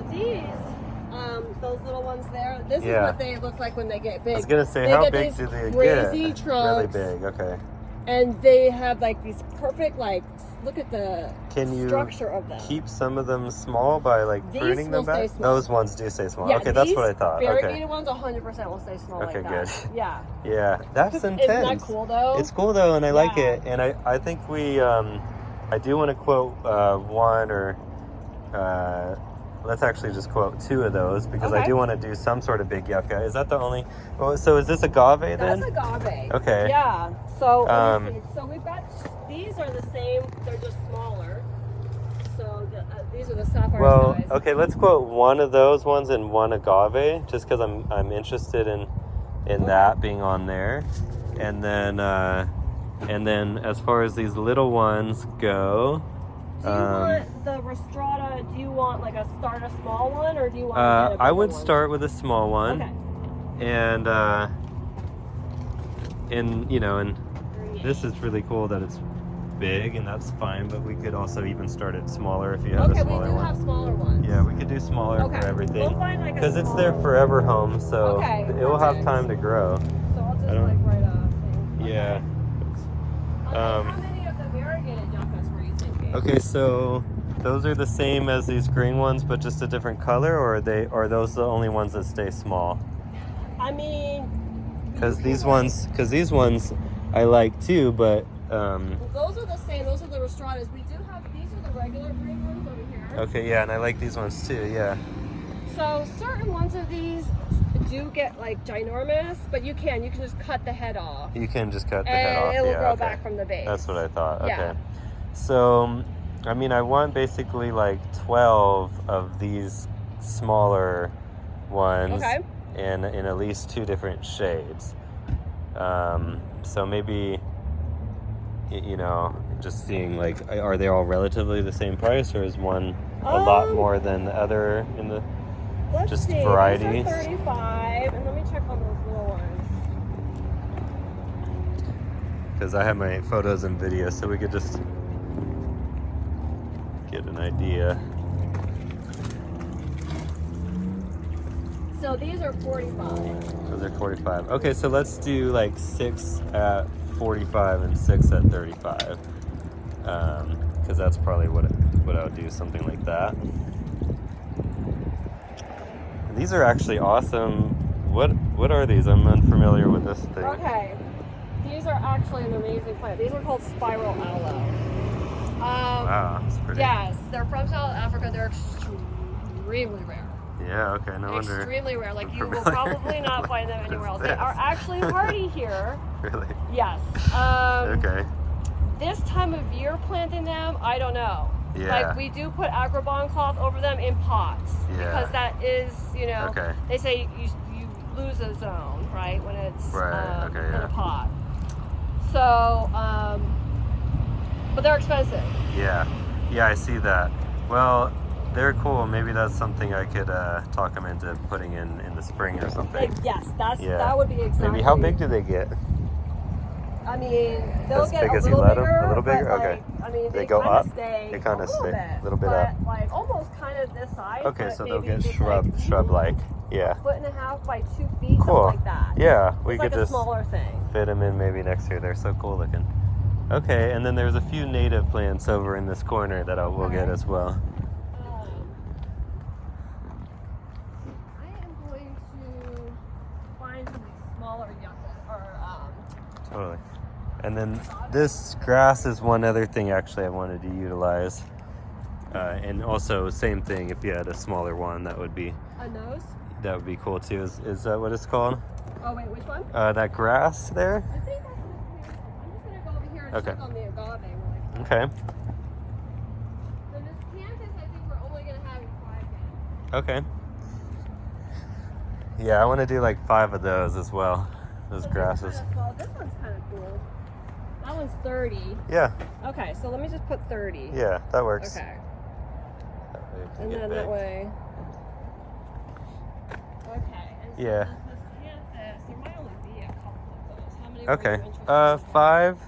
So these, those little ones there, this is what they look like when they get big. I was gonna say, they how get big these do they crazy get? trunks, Really big, okay. and they have like these perfect, like, look at the Can you structure of them. keep some of them small by like pruning them back? Those ones do stay small. Yeah, okay, that's what I thought. Variegated ones 100% will stay small okay, like that. good. Yeah. Yeah, that's intense. Isn't that cool though? It's cool though, and I like it. And I think we, I do want to quote one or, let's actually just quote two of those because I do want to do some sort of big yucca. Is that the only? Well, so is this agave then? That's agave. Okay. Yeah. So so we've got these are the same. They're just smaller. So these are the sapphire size. Okay. Let's quote one of those ones and one agave, just because I'm interested in that being on there, and then as far as these little ones go. Do you want the Rostrata, do you want like start a small one or do you want to get a bigger I would one? start with a small one. Okay. And this is really cool that it's big, and that's fine, but we could also even start it smaller if you have a smaller one. Okay, we do have smaller ones. Yeah, we could do smaller for everything. We'll find like because it's their forever home, so it will have time to grow. So I'll just like write a thing. Yeah. How many of the variegated yuccas were you thinking? Okay, so those are the same as these green ones, but just a different color, or are those the only ones that stay small? I mean, because these ones I like too, but those are the same. Those are the Rostratas. We do have these are the regular green ones over here. Okay, yeah, and I like these ones too. Yeah. So certain ones of these do get like ginormous, but you can just cut the head off. You can just cut the head off. And it will grow back from the base. That's what I thought. Yeah. Okay. So, I mean, I want basically like 12 of these smaller ones in at least 2 different shades. So maybe, just seeing like, are they all relatively the same price, or is one a lot more than the other in the varieties? These are 35, and let me check on those little ones. Because I have my photos and videos, so we could just get an idea. So these are 45. Those are 45. Okay, so let's do like 6 at 45 and 6 at 35. Because that's probably what I would do, something like that. These are actually awesome. What are these? I'm unfamiliar with this thing. Okay, these are actually an amazing plant. These are called spiral aloe. Wow, that's pretty. Yes, they're from South Africa. They're extremely rare. Yeah, okay, no wonder. Extremely rare. Like, you will probably not find them anywhere else. They are actually hardy here. Really? Yes. Okay. This time of year planting them, I don't know. Yeah. Like, we do put agrobond cloth over them in pots. Yeah. Because that is, they say you lose a zone, right, when it's in a pot. So, but they're expensive. Yeah. Yeah, I see that. Well, they're cool. Maybe that's something I could talk them into putting in the spring or something. Yes, that would be exactly. Maybe how big do they get? I mean, they'll as get big a as little you let bigger. them? A little bigger? But, okay. I mean, they go up? Stay they kind of stay a little bit but, up. Like almost kind of this size. Okay, so they'll maybe get just shrub-like. Yeah. 1.5 by 2 feet, Cool. something like that. Yeah, we it's could like a just smaller thing. fit them in maybe next year. They're so cool looking. Okay, and then there's a few native plants over in this corner that we'll get as well. I am going to find some smaller yuccas Totally. And then this grass is one other thing actually I wanted to utilize. And also same thing, if you had a smaller one, that would be a nose. That would be cool too. Is that what it's called? Oh wait, which one? That grass there? I think that's what it's called. I'm just gonna go over here and check on the agave really quick. Okay. So this canthus, I think we're only gonna have 5 yet. Okay. Yeah, I want to do like 5 of those as well. Those grasses. This one's kind of cool. That one's 30. Yeah. Okay, so let me just put 30. Yeah, that works. Okay. And then that way. Okay. And so yeah. this canthus, there might only be a couple of those. How many Okay. were you interested in? 5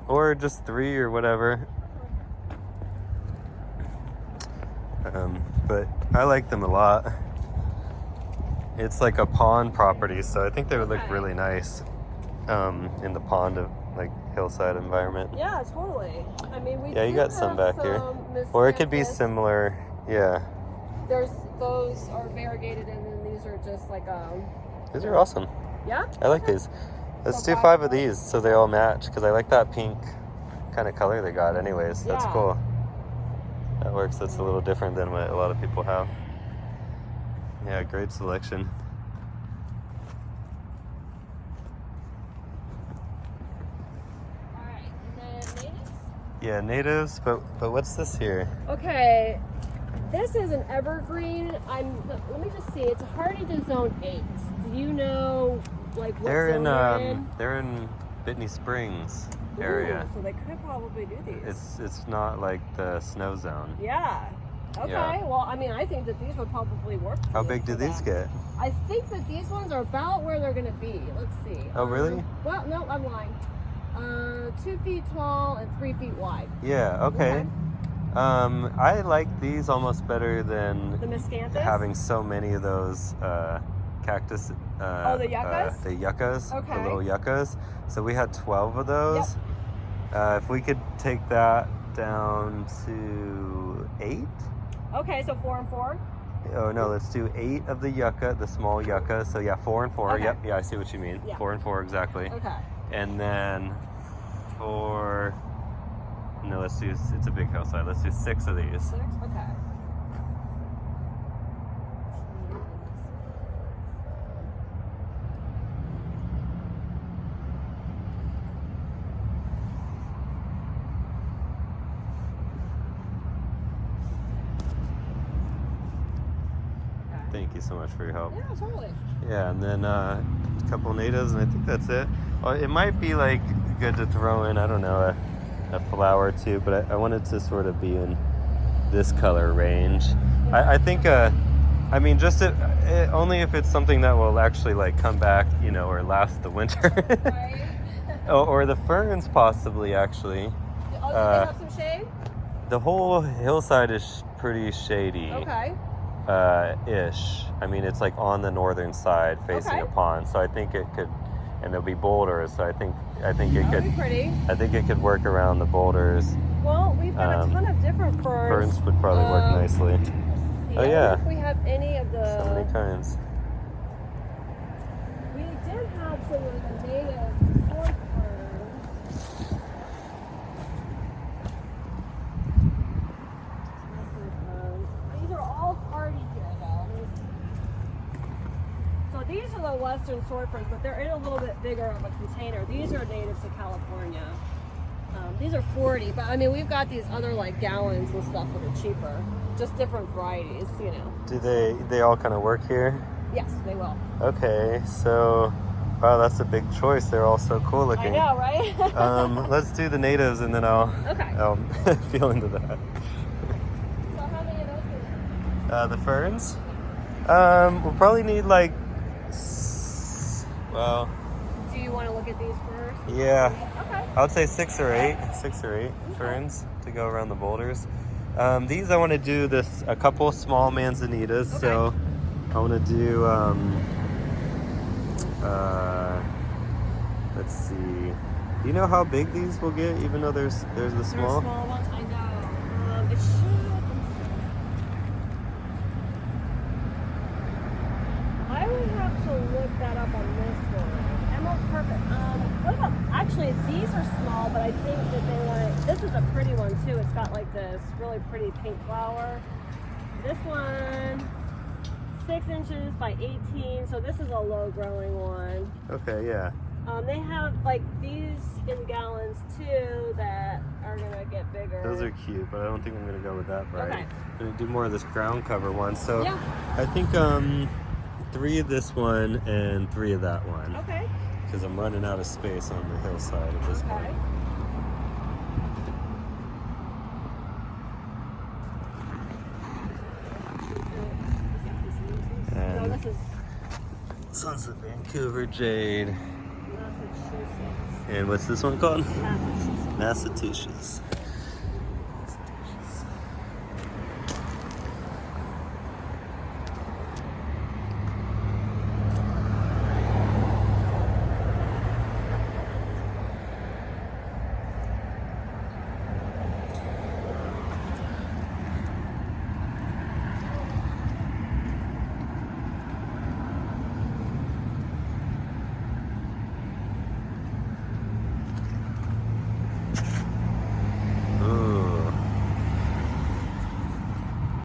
or just 3 or whatever. but I like them a lot. It's like a pond property, so I think they would look really nice in the pond of like hillside environment. Yeah, totally. I mean, we you got some back here. Or it could be similar. Yeah. Those are variegated, and then these are just like These are awesome. Yeah? I like these. Let's do 5 of these so they all match, because I like that pink kind of color they got anyways. That's cool. That works. That's a little different than what a lot of people have. Yeah, great selection. Alright, and then natives? Yeah, natives, but what's this here? Okay, this is an evergreen. Let me just see. It's a hardy to zone 8. Do you know like what zone they're in? They're in Whitney Springs area. Ooh, so they could probably do these. It's not like the snow zone. Yeah. Okay. Yeah. Well, I mean, I think that these would probably work. How big do these get? I think that these ones are about where they're going to be. Let's see. Oh, really? Well, no, I'm lying. 2 feet tall and 3 feet wide. Yeah. Okay. I like these almost better than the Miscanthus? Having so many of those cactus. The yuccas? The yuccas. Okay. The little yuccas. So we had 12 of those. Yep. If we could take that down to 8. Okay, so 4 and 4. Oh no, let's do 8 of the yucca, the small yucca. So yeah, 4 and 4. Okay. Yep. Yeah, I see what you mean. Yeah. 4 and 4 exactly. Okay. And then no, let's do. It's a big hillside. Let's do 6 of these. 6. Okay. Thank you so much for your help. Yeah, totally. Yeah, and then a couple natives, and I think that's it. Well, it might be like good to throw in, I don't know, a flower or two, but I wanted to sort of be in this color range. Yeah. I think, I mean, just only if it's something that will actually like come back, you know, or last the winter. Right. Or the ferns possibly, actually. Oh, do they have some shade? The whole hillside is pretty shady. Okay. Ish. I mean, it's like on the northern side facing a pond, so I think it could, and there'll be boulders. So I think it could. Be pretty. I think it could work around the boulders. Well, we've got a ton of different ferns. Ferns would probably work nicely. Oh yeah. If we have any of the. So many kinds. We did have some of the native forest ferns. These are the western sword ferns, but they're in a little bit bigger of a container. These are native to California. These are 40, but I mean, we've got these other like gallons and stuff that are cheaper. Just different varieties, you know. Do they all kind of work here? Yes, they will. Okay, so, wow, that's a big choice. They're all so cool looking. I know, right? Let's do the natives and then I'll feel into that. So how many of those? The ferns? We'll probably need like, well. Do you want to look at these first? Yeah. Okay. I would say 6 or 8. 6 or 8 ferns to go around the boulders. These I want to do a couple small manzanitas. Okay. So I want to do, let's see. Do you know how big these will get, even though there's the small? There's small ones, I know. It should. I would have to look that up on this one. Emerald Perfect. What about, actually, these are small, but I think that they want, this is a pretty one too. It's got like this really pretty pink flower. This one, 6 inches by 18, so this is a low growing one. Okay, yeah. They have like these in gallons too that are gonna get bigger. Those are cute, but I don't think I'm gonna go with that variety. Okay. I'm gonna do more of this ground cover one. So yeah. I think 3 of this one and 3 of that one. Okay. Because I'm running out of space on the hillside at this point. And no, this is Vancouver Jade. Massachusetts. And what's this one called? Massachusetts. Massachusetts.